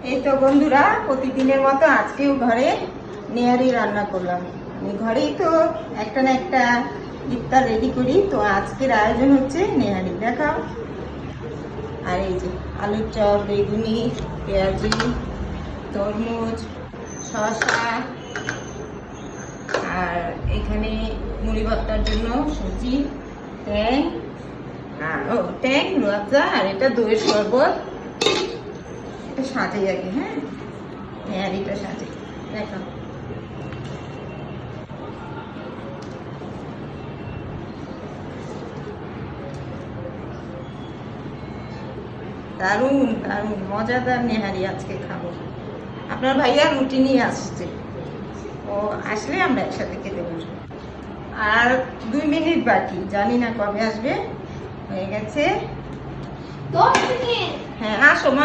এই তো বন্ধুরা, প্রতিদিনের মতো আজকেও ঘরে নেহারি রান্না করলাম। আমি ঘরেই তো একটা না একটা ইফতার রেডি করি, তো আজকের আয়োজন হচ্ছে নেহারি। দেখাও। আর এই যে আলুর চপ, বেগুনি, পেঁয়াজি, তরমুজ, শসা, আর এখানে মুড়ি ভর্তার জন্য সুজি, ট্যাং, ট্যাং, রুয়াবজা, আর এটা দইয়ের শরবত। এটা সাজাই আগে, হ্যাঁ নেহারিটা সাজাই। দেখো দারুণ দারুণ মজাদার নেহারি আজকে খাবো। আপনার ভাইয়া রুটি নিয়ে আসছে, ও আসলে আমরা একসাথে খেতে বসবো। আর 2 মিনিট বাকি, জানি না কবে আসবে। হয়ে গেছে 10 মিনিট। হ্যাঁ আসো মা।